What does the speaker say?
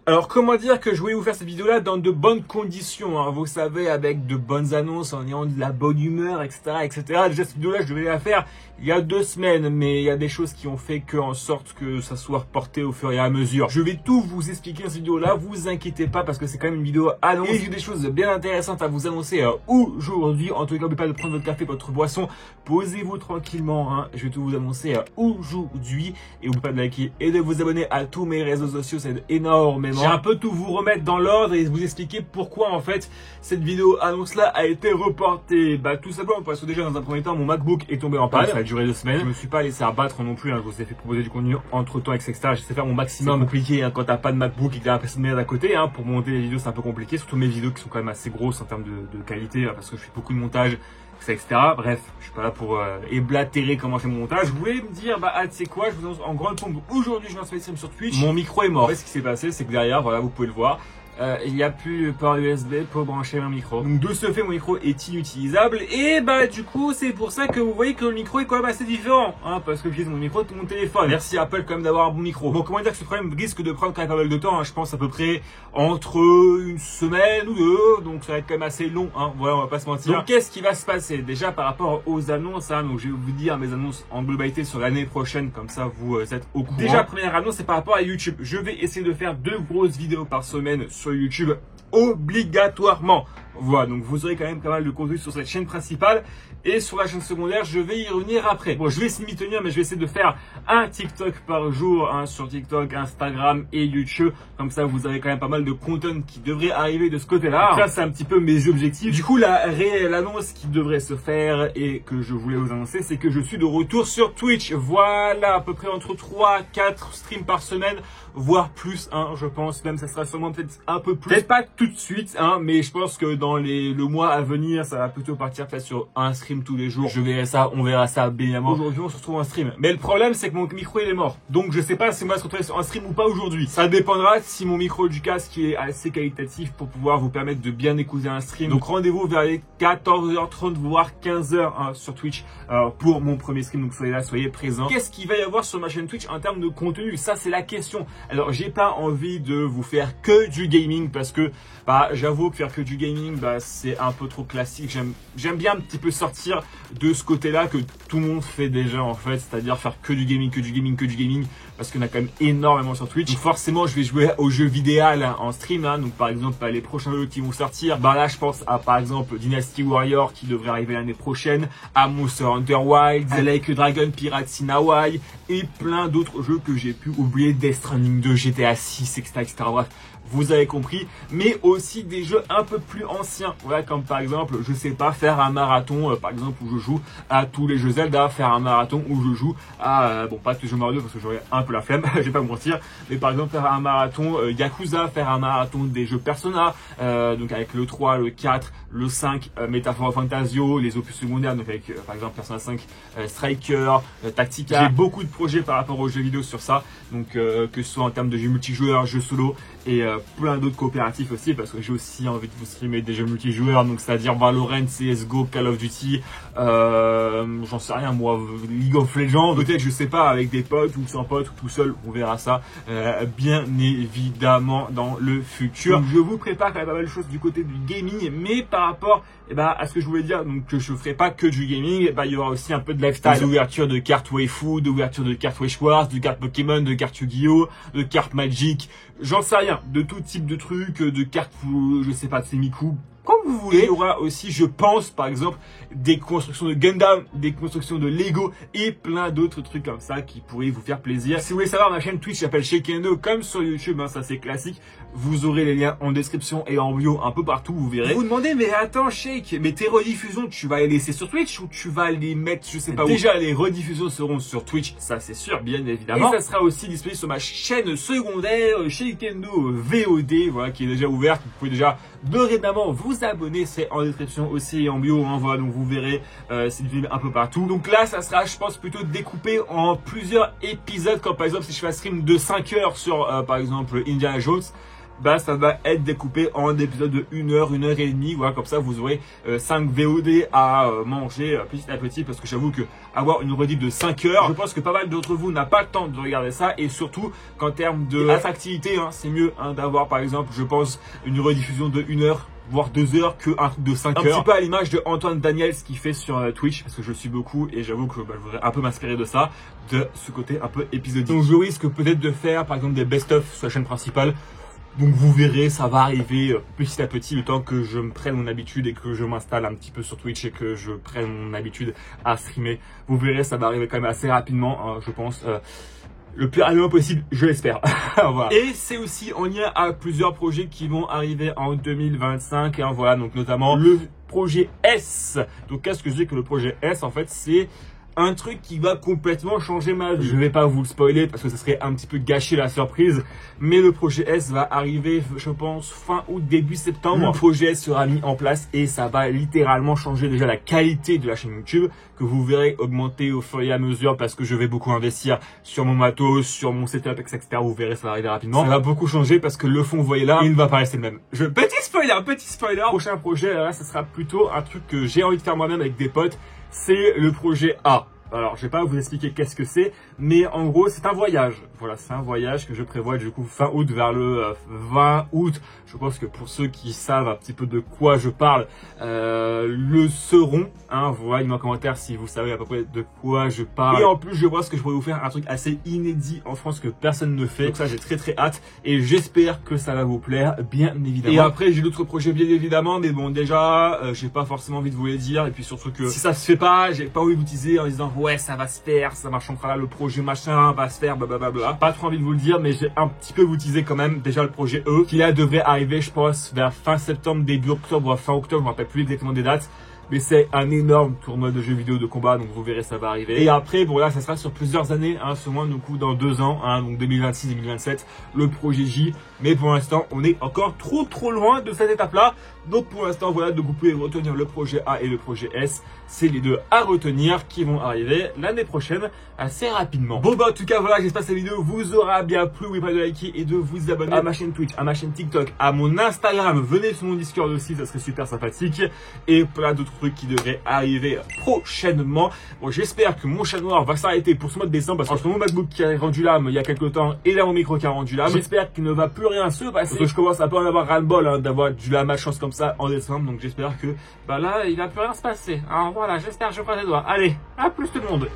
Alors comment dire que je voulais vous faire cette vidéo là dans de bonnes conditions, hein, vous savez, avec de bonnes annonces, en ayant de la bonne humeur, etc. etc. Déjà cette vidéo là je devais la faire il y a 2 semaines, mais il y a des choses qui ont fait que en sorte que ça soit reporté au fur et à mesure. Je vais tout vous expliquer dans cette vidéo là, vous inquiétez pas parce que c'est quand même une vidéo annonce et j'ai des choses bien intéressantes à vous annoncer aujourd'hui. En tout cas, n'oubliez pas de prendre votre café, votre boisson, posez-vous tranquillement, hein. Je vais tout vous annoncer aujourd'hui et n'oubliez pas de liker et de vous abonner à tous mes réseaux sociaux, ça aide énormément. J'ai un peu tout vous remettre dans l'ordre et vous expliquer pourquoi en fait cette vidéo annonce là a été reportée. Bah tout simplement parce que déjà dans un premier temps mon MacBook est tombé en panne, ça a duré 2 semaines. Je me suis pas laissé abattre non plus, hein. Je vous ai fait proposer du contenu entre temps, etc. J'essaie de faire mon maximum. C'est compliqué hein, quand t'as pas de MacBook et que t'as la personne de merde à côté, hein. Pour monter les vidéos c'est un peu compliqué, surtout mes vidéos qui sont quand même assez grosses en termes de qualité, hein, parce que je fais beaucoup de montage, etc. Bref, je suis pas là pour éblatérer comment faire mon montage. Je voulais me dire, bah tu sais quoi, je vous annonce en grande pompe, aujourd'hui je lance le stream sur Twitch. Mon micro est mort. En fait, ce qui s'est passé, c'est que derrière, voilà, vous pouvez le voir, il n'y a plus port USB pour brancher mon micro. Donc de ce fait, mon micro est inutilisable. Et bah du coup, c'est pour ça que vous voyez que le micro est quand même assez différent, hein, parce que j'utilise mon micro de mon téléphone. Merci Apple quand même d'avoir un bon micro. Bon, comment dire que ce problème risque de prendre quand même pas mal de temps, hein, je pense à peu près entre une semaine ou 2, donc ça va être quand même assez long, hein, voilà, on va pas se mentir. Donc qu'est-ce qui va se passer déjà par rapport aux annonces, hein, donc je vais vous dire mes annonces en globalité sur l'année prochaine, comme ça vous êtes au courant. Déjà, première annonce, c'est par rapport à YouTube. Je vais essayer de faire 2 grosses vidéos par semaine sur YouTube obligatoirement. Voilà, donc vous aurez quand même pas mal de contenu sur cette chaîne principale et sur la chaîne secondaire, je vais y revenir après. Bon, je vais essayer de m'y tenir, mais je vais essayer de faire un TikTok par jour, hein, sur TikTok, Instagram et YouTube. Comme ça, vous avez quand même pas mal de content qui devrait arriver de ce côté-là. Ça, c'est un petit peu mes objectifs. Du coup, la réelle annonce qui devrait se faire et que je voulais vous annoncer, c'est que je suis de retour sur Twitch. Voilà, à peu près entre 3-4 streams par semaine, voire plus, hein, je pense. Même, ça sera sûrement peut-être un peu plus. Peut-être pas tout de suite, hein, mais je pense que dans le mois à venir, ça va plutôt partir peut-être sur un stream tous les jours. Je verrai ça, on verra ça bien évidemment. Aujourd'hui, on se retrouve en stream. Mais le problème, c'est que mon micro, il est mort. Donc, je sais pas si on va se retrouver sur un stream ou pas aujourd'hui. Ça dépendra si mon micro du casque est assez qualitatif pour pouvoir vous permettre de bien écouter un stream. Donc, rendez-vous vers les 14h30, voire 15h, hein, sur Twitch pour mon premier stream. Donc, soyez là, soyez présents. Qu'est-ce qu'il va y avoir sur ma chaîne Twitch en termes de contenu? Ça, c'est la question. Alors, j'ai pas envie de vous faire que du gaming parce que, bah, j'avoue que faire que du gaming, bah, c'est un peu trop classique. J'aime bien un petit peu sortir de ce côté-là que tout le monde fait déjà, en fait, c'est-à-dire faire que du gaming, que du gaming, que du gaming, parce qu'on a quand même énormément sur Twitch. Donc forcément, je vais jouer aux jeux vidéo en stream, hein. Donc par exemple, les prochains jeux qui vont sortir, bah là, je pense à par exemple Dynasty Warrior qui devrait arriver l'année prochaine, à Monster Hunter Wilds, à Like a Dragon, Pirates in Hawaii et plein d'autres jeux que j'ai pu oublier, Death Stranding 2, GTA 6, etc., etc. Bref, vous avez compris, mais aussi des jeux un peu plus anciens, voilà, comme par exemple, je sais pas, faire un marathon, par exemple, où je joue à tous les jeux Zelda, faire un marathon où je joue à, bon, pas tous les jeux Mario parce que j'aurais un peu la flemme, je vais pas me mentir, mais par exemple, faire un marathon Yakuza, faire un marathon des jeux Persona, donc avec le 3, le 4, le 5, Métaphore Fantasio, les opus secondaires, donc avec, par exemple, Persona 5, Striker, Tactica. J'ai beaucoup de projets par rapport aux jeux vidéo sur ça, donc que ce soit en termes de jeux multijoueurs, jeux solo, et plein d'autres coopératifs aussi parce que j'ai aussi envie de vous streamer des jeux multijoueurs, donc c'est-à-dire Valorant, CSGO, Call of Duty, j'en sais rien moi, League of Legends, peut-être je sais pas, avec des potes ou sans potes ou tout seul, on verra ça bien évidemment dans le futur. Donc, je vous prépare quand même pas mal de choses du côté du gaming, mais par rapport à ce que je voulais dire, donc que je ferai pas que du gaming, il y aura aussi un peu de lifestyle, d'ouverture de cartes waifu, d'ouverture de cartes Wish Wars, de cartes Pokémon, de cartes Yu-Gi-Oh, de cartes Magic, j'en sais rien, de tout type de trucs, de cartes, je sais pas, de Semiku, comme vous voulez. Il y aura aussi, je pense, par exemple, des constructions de Gundam, des constructions de Lego et plein d'autres trucs comme ça qui pourraient vous faire plaisir. Si vous voulez savoir, ma chaîne Twitch s'appelle Shakendo, comme sur YouTube, hein, ça c'est classique. Vous aurez les liens en description et en bio un peu partout, vous verrez. Vous vous demandez, mais attends Shake, mais tes rediffusions, tu vas les laisser sur Twitch ou tu vas les mettre, je sais pas où? Déjà, les rediffusions seront sur Twitch, ça c'est sûr, bien évidemment. Et ça sera aussi disponible sur ma chaîne secondaire, Shakendo VOD, voilà, qui est déjà ouverte. Vous pouvez déjà dorénavant vous abonner, c'est en description aussi et en bio, hein, voilà, donc vous verrez cette vidéo un peu partout. Donc là, ça sera, je pense, plutôt découpé en plusieurs épisodes, comme par exemple si je fais un stream de 5 heures sur, par exemple, Indiana Jones. bah ça va être découpé en épisodes de 1 heure, 1 heure et demie. Voilà, comme ça vous aurez 5 VOD à manger petit à petit, parce que j'avoue que avoir une rediff de 5 heures, je pense que pas mal d'entre vous n'a pas le temps de regarder ça, et surtout qu'en termes de attractivité, hein, c'est mieux d'avoir par exemple, je pense, une rediffusion de 1 heure voire 2 heures que un truc de 5 heures. Un petit peu à l'image de Antoine Daniels, ce qu'il fait sur Twitch, parce que je le suis beaucoup et j'avoue que je voudrais un peu m'inspirer de ça, de ce côté un peu épisodique. Donc je risque peut-être de faire par exemple des best-of sur la chaîne principale. Donc vous verrez, ça va arriver petit à petit, le temps que je me prenne mon habitude et que je m'installe un petit peu sur Twitch et que je prenne mon habitude à streamer. Vous verrez, ça va arriver quand même assez rapidement, hein, je pense. Le plus rapidement possible, je l'espère. Voilà. Et c'est aussi en lien à plusieurs projets qui vont arriver en 2025. Hein, voilà, donc notamment le projet S. Donc qu'est-ce que je dis que le projet S, en fait, c'est un truc qui va complètement changer ma vie. Je vais pas vous le spoiler parce que ça serait un petit peu gâcher la surprise, mais le projet S va arriver, je pense, fin août, début septembre. Le projet S sera mis en place et ça va littéralement changer déjà la qualité de la chaîne YouTube, que vous verrez augmenter au fur et à mesure parce que je vais beaucoup investir sur mon matos, sur mon setup, etc. Vous verrez, ça va arriver rapidement. Ça va beaucoup changer parce que le fond, vous voyez là, il ne va pas rester le même. Petit spoiler. Prochain projet, là, ça sera plutôt un truc que j'ai envie de faire moi-même avec des potes. C'est le projet A. Alors, je vais pas vous expliquer qu'est-ce que c'est, mais en gros, c'est un voyage. Voilà, c'est un voyage que je prévois du coup fin août vers le 20 août. Je pense que pour ceux qui savent un petit peu de quoi je parle, le seront. Hein, voilà, dis-moi en commentaire si vous savez à peu près de quoi je parle. Et en plus, je pense que je pourrais vous faire un truc assez inédit en France que personne ne fait. Donc ça, j'ai très hâte et j'espère que ça va vous plaire, bien évidemment. Et après, j'ai d'autres projets, bien évidemment, mais bon, déjà, j'ai pas forcément envie de vous les dire. Et puis surtout que si ça se fait pas, j'ai pas envie de vous teaser en disant ouais, ça va se faire, ça marche encore là, le projet machin va se faire, blablabla. Pas trop envie de vous le dire, mais j'ai un petit peu vous teaser quand même. Déjà le projet E, qui là devrait arriver, je pense, vers fin septembre, début octobre, fin octobre, je me rappelle plus exactement des dates. Mais c'est un énorme tournoi de jeux vidéo de combat, donc vous verrez, ça va arriver. Et après, bon là, ça sera sur plusieurs années, hein, ce moins du coup dans 2 ans, hein, donc 2026-2027, le projet J. Mais pour l'instant, on est encore trop loin de cette étape-là. Donc pour l'instant, voilà, donc vous pouvez retenir le projet A et le projet S. C'est les deux à retenir qui vont arriver l'année prochaine assez rapidement. Bon bah en tout cas voilà, j'espère que cette vidéo vous aura bien plu. N'oubliez pas de liker et de vous abonner à ma chaîne Twitch, à ma chaîne TikTok, à mon Instagram. Venez sur mon Discord aussi, ça serait super sympathique. Et plein d'autres trucs qui devraient arriver prochainement. Bon, j'espère que mon chat noir va s'arrêter pour ce mois de décembre, parce que entre mon MacBook qui a rendu l'âme il y a quelques temps et là mon micro qui a rendu l'âme, j'espère qu'il ne va plus rien se passer. Parce que je commence un peu à en avoir ras-le-bol, hein, d'avoir du la malchance comme ça en décembre. Donc j'espère que bah là il va plus rien se passer. Alors voilà, j'espère, je croise les doigts. Allez, à plus tout le monde.